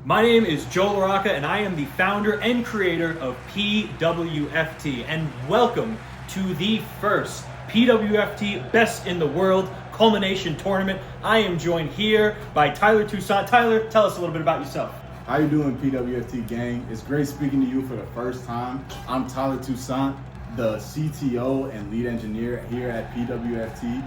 My name is Joe LaRocca, and I am the founder and creator of PWFT. And welcome to the first PWFT Best in the World Culmination Tournament. I am joined here by Tyler Toussaint. Tyler, tell us a little bit about yourself. How you doing, PWFT gang? It's great speaking to you for the first time. I'm Tyler Toussaint, the CTO and lead engineer here at PWFT.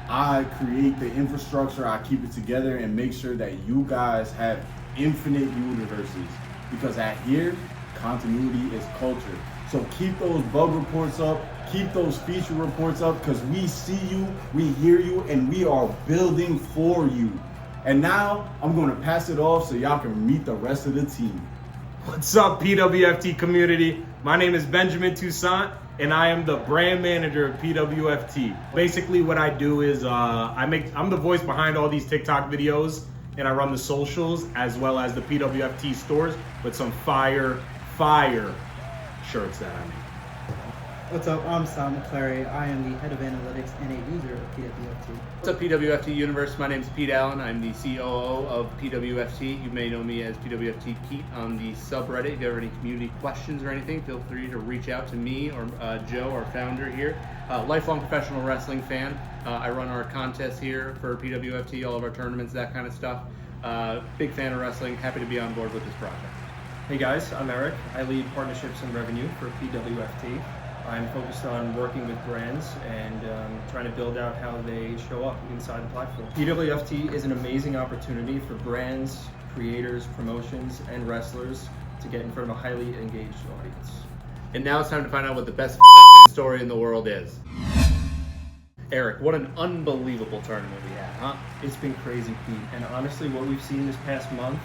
I create the infrastructure, I keep it together, and make sure that you guys have infinite universes. Because at here, continuity is culture. So keep those bug reports up, keep those feature reports up, because we see you, we hear you, and we are building for you. And now, I'm going to pass it off so y'all can meet the rest of the team. What's up, PWFT community? My name is Benjamin Toussaint, and I am the brand manager of PWFT. Basically, what I do is I'm the voice behind all these TikTok videos, and I run the socials as well as the PWFT stores with some fire shirts that I make. What's up? I'm Sam McClary. I am the head of analytics and a user of PWFT. What's up, PWFT Universe? My name is Pete Allen. I'm the COO of PWFT. You may know me as PWFT Pete on the subreddit. If you have any community questions or anything, feel free to reach out to me or Joe, our founder here. Lifelong professional wrestling fan. I run our contests here for PWFT, all of our tournaments, that kind of stuff. Big fan of wrestling. Happy to be on board with this project. Hey guys, I'm Eric. I lead partnerships and revenue for PWFT. I'm focused on working with brands and trying to build out how they show up inside the platform. PWFT is an amazing opportunity for brands, creators, promotions, and wrestlers to get in front of a highly engaged audience. And now it's time to find out what the best story in the world is. Eric, what an unbelievable tournament we had, huh? It's been crazy, Pete, and honestly what we've seen this past month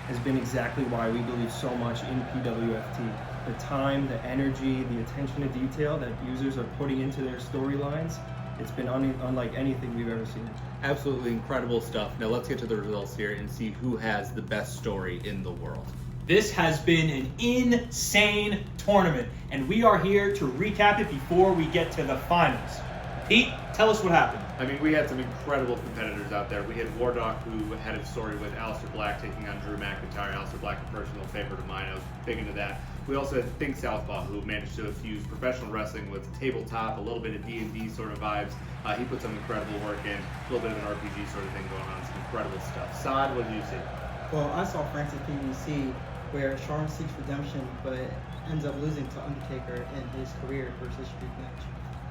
has been exactly why we believe so much in PWFT. The time, the energy, the attention to detail that users are putting into their storylines, it's been unlike anything we've ever seen. Absolutely incredible stuff. Now let's get to the results here and see who has the best story in the world. This has been an insane tournament, and we are here to recap it before we get to the finals. Pete, tell us what happened. I mean, we had some incredible competitors out there. We had Wardog, who had a story with Aleister Black taking on Drew McIntyre. Aleister Black, a personal favorite of mine. I was big into that. We also had Think Southpaw, who managed to fuse professional wrestling with tabletop, a little bit of D&D sort of vibes. He put some incredible work in, a little bit of an RPG sort of thing going on, some incredible stuff. Saad, what did you see? Well, I saw Francis PVC, where Shawn seeks redemption, but ends up losing to Undertaker in his career versus street match.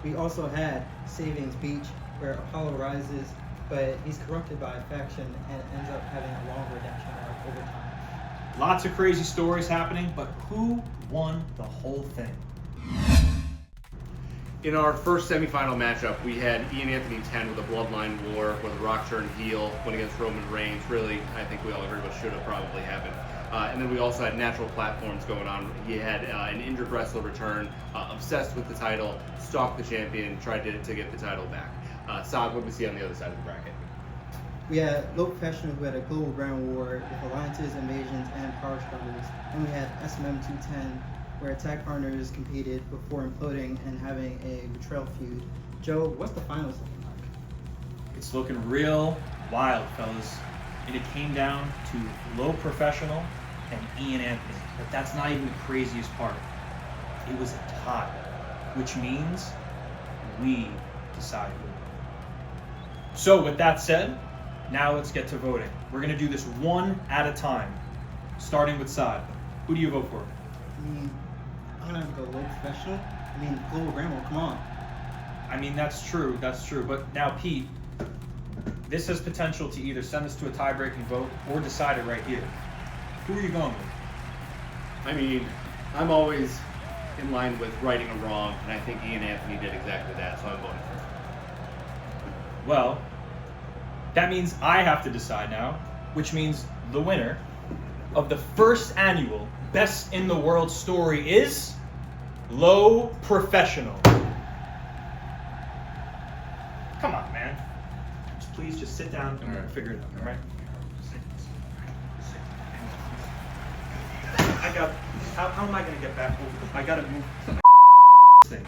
We also had Savings Beach, where Apollo rises, but he's corrupted by a faction and ends up having a long redemption arc over time. Lots of crazy stories happening, but who won the whole thing? In our first semifinal matchup, we had Ian Anthony 10 with a bloodline war, where The Rock turned heel, went against Roman Reigns. Really, I think we all agree what should have probably happened. And then we also had natural platforms going on. He had an injured wrestler return, obsessed with the title, stalked the champion, tried to get the title back. Saad, what did we see on the other side of the bracket? We had low professionals who had a global brand war with alliances, invasions, and power struggles. And we had SMM 210, where attack partners competed before imploding and having a betrayal feud. Joe, what's the finals looking like? It's looking real wild, fellas. And it came down to Low Professional and Ian Anthony. But that's not even the craziest part. It was a tie, which means we decide who won. So with that said, now let's get to voting. We're going to do this one at a time, starting with Saad. Who do you vote for? I'm gonna have to go low professional. Global brand war, come on. That's true. But now, Pete, this has potential to either send us to a tie-breaking vote or decide it right here. Who are you going with? I'm always in line with righting a wrong, and I think Ian Anthony did exactly that, so I'm voting for him. Well, that means I have to decide now, which means the winner of the first annual Best in the World story is Low Professional. Come on, man. Please just sit down and figure it out, all right? How am I going to get back over? I got to move thing.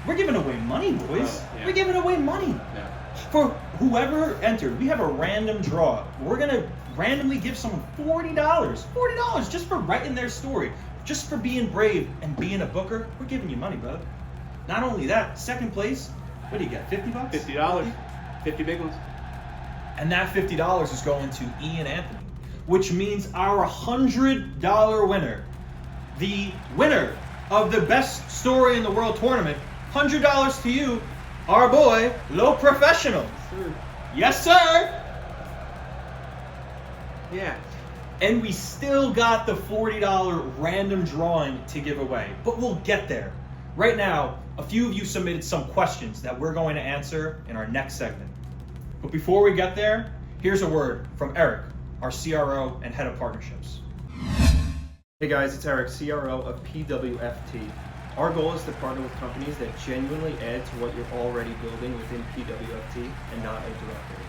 We're giving away money, boys. Yeah. We're giving away money. Yeah. For whoever entered, we have a random draw. We're gonna randomly give someone $40. $40 just for writing their story. Just for being brave and being a booker. We're giving you money, brother. Not only that, second place, what do you get, 50 bucks? $50. 50 big ones. And that $50 is going to Ian Anthony, which means our $100 winner, the winner of the best story in the world tournament, $100 to you, our boy, Low Professional. Yes, sir. Yeah. And we still got the $40 random drawing to give away, but we'll get there. Right now, a few of you submitted some questions that we're going to answer in our next segment. But before we get there, here's a word from Eric, our CRO and head of partnerships. Hey guys, it's Eric, CRO of PWFT. Our goal is to partner with companies that genuinely add to what you're already building within PWFT and not add directly.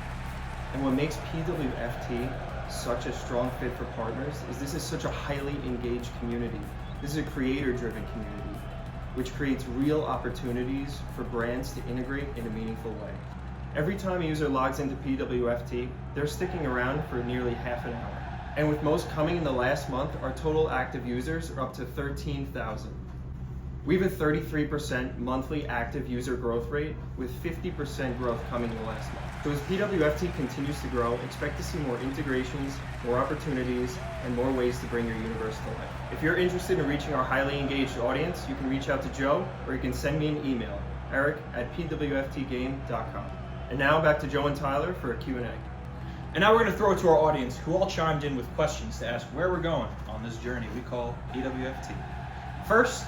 And what makes PWFT such a strong fit for partners is this is such a highly engaged community. This is a creator-driven community, which creates real opportunities for brands to integrate in a meaningful way. Every time a user logs into PWFT, they're sticking around for nearly half an hour. And with most coming in the last month, our total active users are up to 13,000. We have a 33% monthly active user growth rate, with 50% growth coming in the last month. So as PWFT continues to grow, expect to see more integrations, more opportunities, and more ways to bring your universe to life. If you're interested in reaching our highly engaged audience, you can reach out to Joe, or you can send me an email, eric@pwftgame.com. And now back to Joe and Tyler for a Q&A. And now we're going to throw it to our audience, who all chimed in with questions to ask where we're going on this journey we call PWFT. First,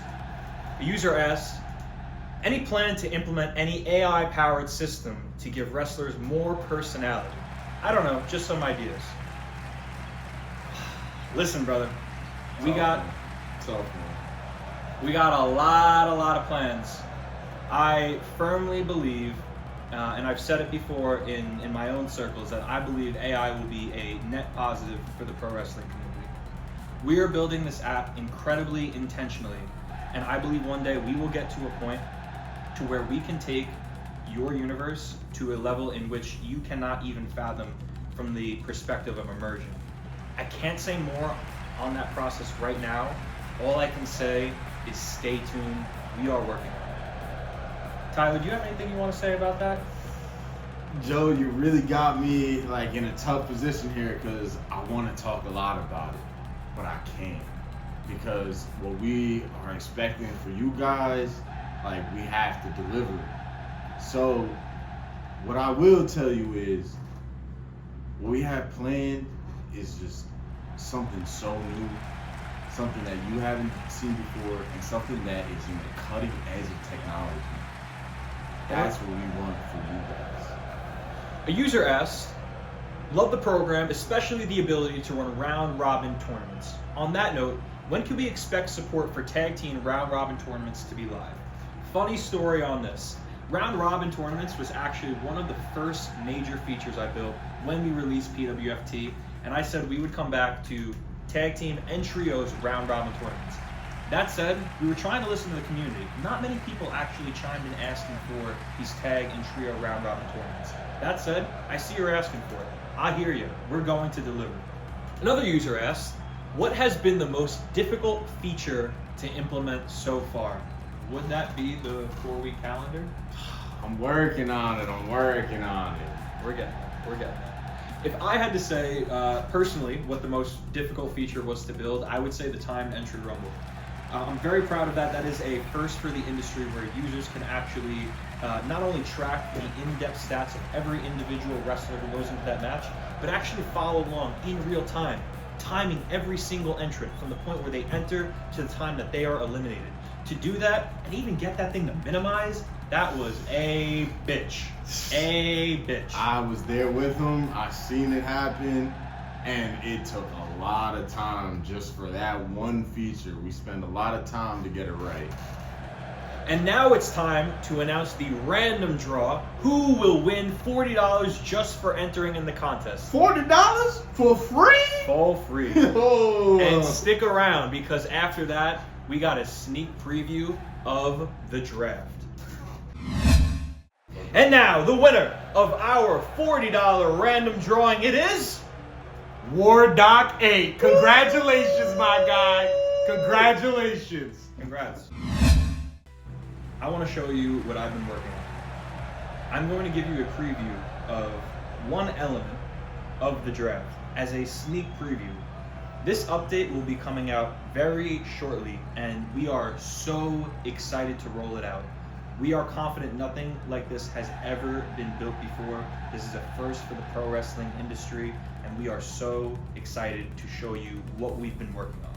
a user asked, any plan to implement any AI-powered system to give wrestlers more personality? I don't know, just some ideas. Listen, brother, we got a lot of plans. I firmly believe, and I've said it before in my own circles, that I believe AI will be a net positive for the pro wrestling community. We are building this app incredibly intentionally, and I believe one day we will get to a point to where we can take your universe to a level in which you cannot even fathom from the perspective of immersion. I can't say more on that process right now. All I can say is stay tuned. We are working on it. Tyler, do you have anything you want to say about that? Joe, you really got me like in a tough position here because I want to talk a lot about it, but I can't, because what we are expecting for you guys, like, we have to deliver. So what I will tell you is what we have planned is just something so new, something that you haven't seen before, and something that is in the cutting edge of technology. That's what we want for you guys. A user asked, love the program, especially the ability to run round-robin tournaments. On that note, when can we expect support for tag team round-robin tournaments to be live? Funny story on this. Round-robin tournaments was actually one of the first major features I built when we released PWFT, and I said we would come back to tag team and trios round-robin tournaments. That said, we were trying to listen to the community. Not many people actually chimed in asking for these tag and trio round-robin tournaments. That said, I see you're asking for it. I hear you. We're going to deliver. Another user asked, what has been the most difficult feature to implement so far? Would that be the 4-week calendar? I'm working on it. We're getting there. If I had to say, personally, what the most difficult feature was to build, I would say the timed entry rumble. I'm very proud of that. That is a first for the industry, where users can actually not only track the in-depth stats of every individual wrestler who goes into that match, but actually follow along in real time, timing every single entrant from the point where they enter to the time that they are eliminated. To do that and even get that thing to minimize, that was a bitch. I was there with him. I seen it happen, and it took a lot of time just for that one feature. We spent a lot of time to get it right. And now it's time to announce the random draw. Who will win $40 just for entering in the contest? $40 for free? For free. Oh. And stick around, because after that, we got a sneak preview of the draft. And now, the winner of our $40 random drawing, it is War Doc 8. Congratulations, my guy. Congratulations. Congrats. I want to show you what I've been working on. I'm going to give you a preview of one element of the draft as a sneak preview. This update will be coming out very shortly, and we are so excited to roll it out. We are confident nothing like this has ever been built before. This is a first for the pro wrestling industry, and we are so excited to show you what we've been working on.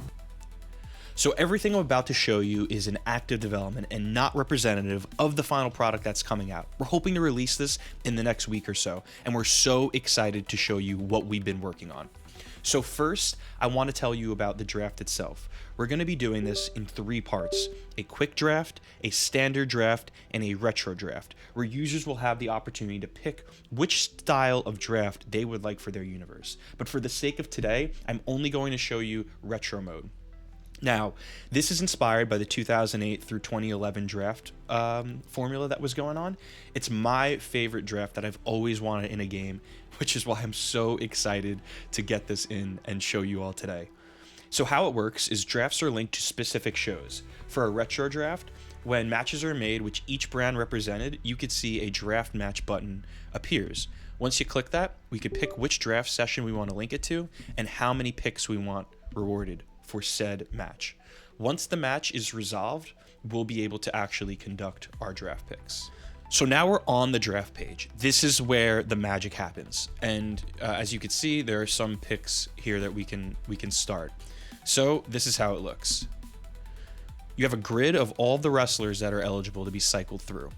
So everything I'm about to show you is in active development and not representative of the final product that's coming out. We're hoping to release this in the next week or so, and we're so excited to show you what we've been working on. So first, I want to tell you about the draft itself. We're going to be doing this in 3 parts: a quick draft, a standard draft, and a retro draft, where users will have the opportunity to pick which style of draft they would like for their universe. But for the sake of today, I'm only going to show you retro mode. Now, this is inspired by the 2008 through 2011 draft formula that was going on. It's my favorite draft that I've always wanted in a game, which is why I'm so excited to get this in and show you all today. So how it works is drafts are linked to specific shows. For a retro draft, when matches are made which each brand represented, you could see a draft match button appears. Once you click that, we could pick which draft session we want to link it to and how many picks we want rewarded for said match. Once the match is resolved, we'll be able to actually conduct our draft picks. So now we're on the draft page. This is where the magic happens. And as you can see, there are some picks here that we can start. So this is how it looks. You have a grid of all the wrestlers that are eligible to be cycled through.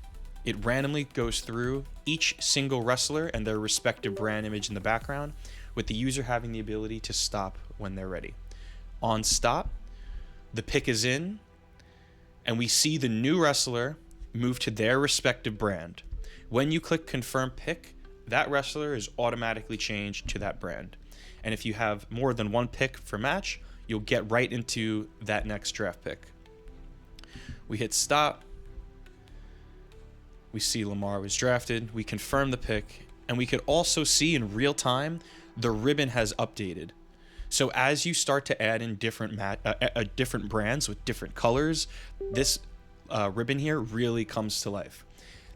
It randomly goes through each single wrestler and their respective brand image in the background, with the user having the ability to stop when they're ready. On stop, the pick is in, and we see the new wrestler move to their respective brand. When you click confirm pick, that wrestler is automatically changed to that brand. And if you have more than one pick for match, you'll get right into that next draft pick. We hit stop. We see Lamar was drafted. We confirm the pick, and we could also see in real time the ribbon has updated. So as you start to add in different brands with different colors, this ribbon here really comes to life.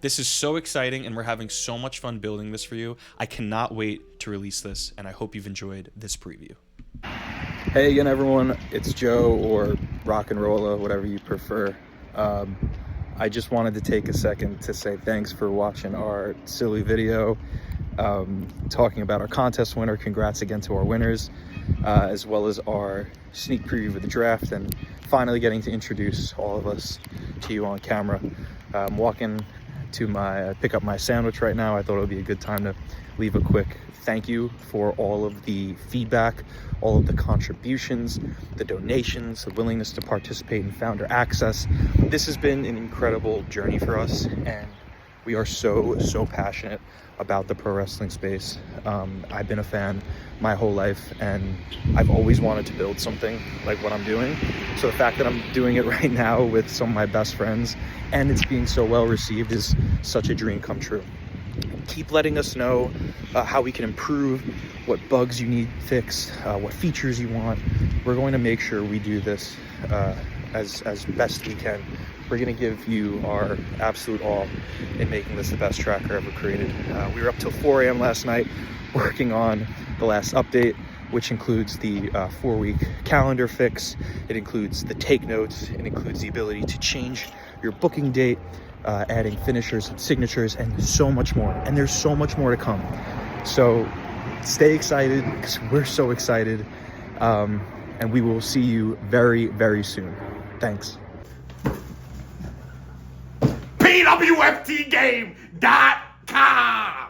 This is so exciting, and we're having so much fun building this for you. I cannot wait to release this, and I hope you've enjoyed this preview. Hey again, everyone. It's Joe, or Rock and Rolla, whatever you prefer. I just wanted to take a second to say thanks for watching our silly video talking about our contest winner. Congrats again to our winners, as well as our sneak preview of the draft, and finally getting to introduce all of us to you on camera. I'm walking to pick up my sandwich right now. I thought it would be a good time to leave a quick thank you for all of the feedback, all of the contributions, the donations, the willingness to participate in Founder Access. This has been an incredible journey for us, and we are so passionate about the pro wrestling space. I've been a fan my whole life, and I've always wanted to build something like what I'm doing. So the fact that I'm doing it right now with some of my best friends, and it's being so well received, is such a dream come true. Keep letting us know how we can improve, what bugs you need fixed, what features you want. We're going to make sure we do this as best we can. We're going to give you our absolute all in making this the best tracker ever created. We were up till 4 a.m. last night working on the last update, which includes the 4-week calendar fix. It includes the take notes. It includes the ability to change your booking date, adding finishers and signatures, and so much more. And there's so much more to come. So stay excited, because we're so excited. And we will see you very soon. Thanks. PWFTgame.com